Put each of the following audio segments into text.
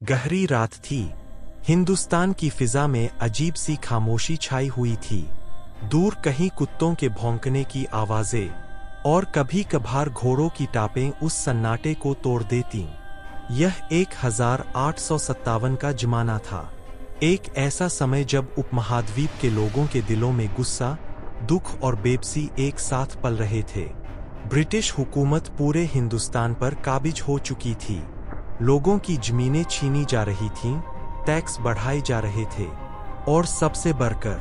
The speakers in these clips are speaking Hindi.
गहरी रात थी। हिंदुस्तान की फिजा में अजीब सी खामोशी छाई हुई थी। दूर कहीं कुत्तों के भौंकने की आवाजें और कभी कभार घोड़ों की टापें उस सन्नाटे को तोड़ देतीं। यह 1857 का जमाना था। एक ऐसा समय जब उपमहाद्वीप के लोगों के दिलों में गुस्सा, दुख और बेबसी एक साथ पल रहे थे। ब्रिटिश हुकूमत पूरे हिंदुस्तान पर काबिज हो चुकी थी। लोगों की जमीनें छीनी जा रही थीं, टैक्स बढ़ाए जा रहे थे और सबसे बढ़कर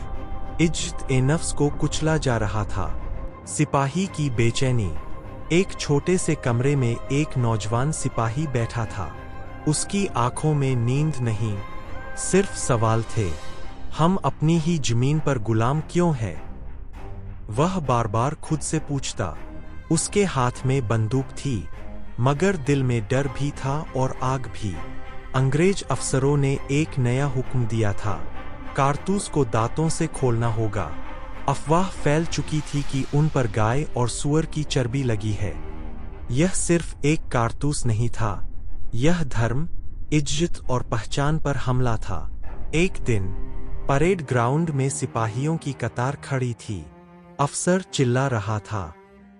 इज्जत-ए-नफ्स को कुचला जा रहा था। सिपाही की बेचैनी। एक छोटे से कमरे में एक नौजवान सिपाही बैठा था। उसकी आंखों में नींद नहीं, सिर्फ सवाल थे। हम अपनी ही जमीन पर गुलाम क्यों हैं? वह बार बार खुद से पूछता। उसके हाथ में बंदूक थी, मगर दिल में डर भी था और आग भी। अंग्रेज अफसरों ने एक नया हुक्म दिया था, कारतूस को दांतों से खोलना होगा। अफवाह फैल चुकी थी कि उन पर गाय और सूअर की चर्बी लगी है। यह सिर्फ एक कारतूस नहीं था, यह धर्म, इज्जत और पहचान पर हमला था। एक दिन परेड ग्राउंड में सिपाहियों की कतार खड़ी थी। अफसर चिल्ला रहा था,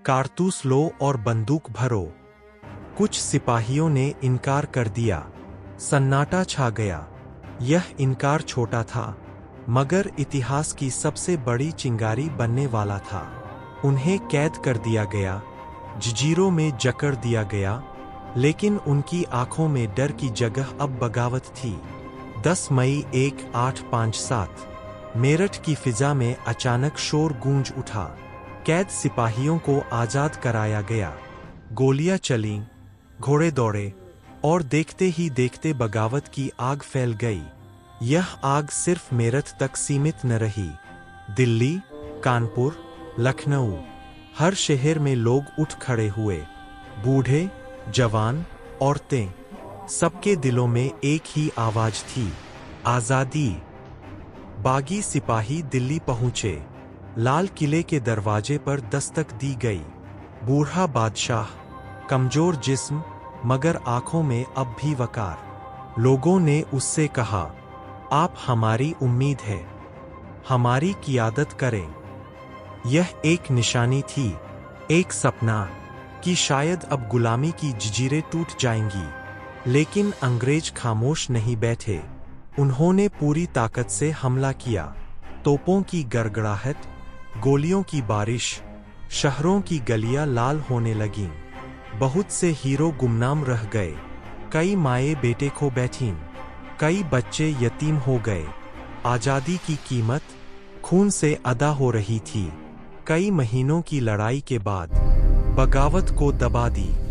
कारतूस लो और बंदूक भरो। कुछ सिपाहियों ने इनकार कर दिया। सन्नाटा छा गया। यह इनकार छोटा था, मगर इतिहास की सबसे बड़ी चिंगारी बनने वाला था। उन्हें कैद कर दिया गया, जंजीरों में जकड़ दिया गया, लेकिन उनकी आंखों में डर की जगह अब बगावत थी। 10 मई 1857 मेरठ की फिजा में अचानक शोर गूंज उठा। कैद सिपाहियों को आजाद कराया गया। गोलियां चलीं, घोड़े दौड़े और देखते ही देखते बगावत की आग फैल गई। यह आग सिर्फ मेरठ तक सीमित न रही। दिल्ली, कानपुर, लखनऊ, हर शहर में लोग उठ खड़े हुए। बूढ़े, जवान, औरतें, सबके दिलों में एक ही आवाज थी, आजादी। बागी सिपाही दिल्ली पहुंचे। लाल किले के दरवाजे पर दस्तक दी गई। बूढ़ा बादशाह, कमजोर जिस्म मगर आंखों में अब भी वकार। लोगों ने उससे कहा, आप हमारी उम्मीद है, हमारी क़ियादत करें। यह एक निशानी थी, एक सपना कि शायद अब गुलामी की जंजीरें टूट जाएंगी। लेकिन अंग्रेज खामोश नहीं बैठे। उन्होंने पूरी ताकत से हमला किया। तोपों की गड़गड़ाहट, गोलियों की बारिश, शहरों की गलियां लाल होने लगीं। बहुत से हीरो गुमनाम रह गए। कई माएँ बेटे खो बैठीं, कई बच्चे यतीम हो गए। आज़ादी की कीमत खून से अदा हो रही थी। कई महीनों की लड़ाई के बाद बगावत को दबा दी।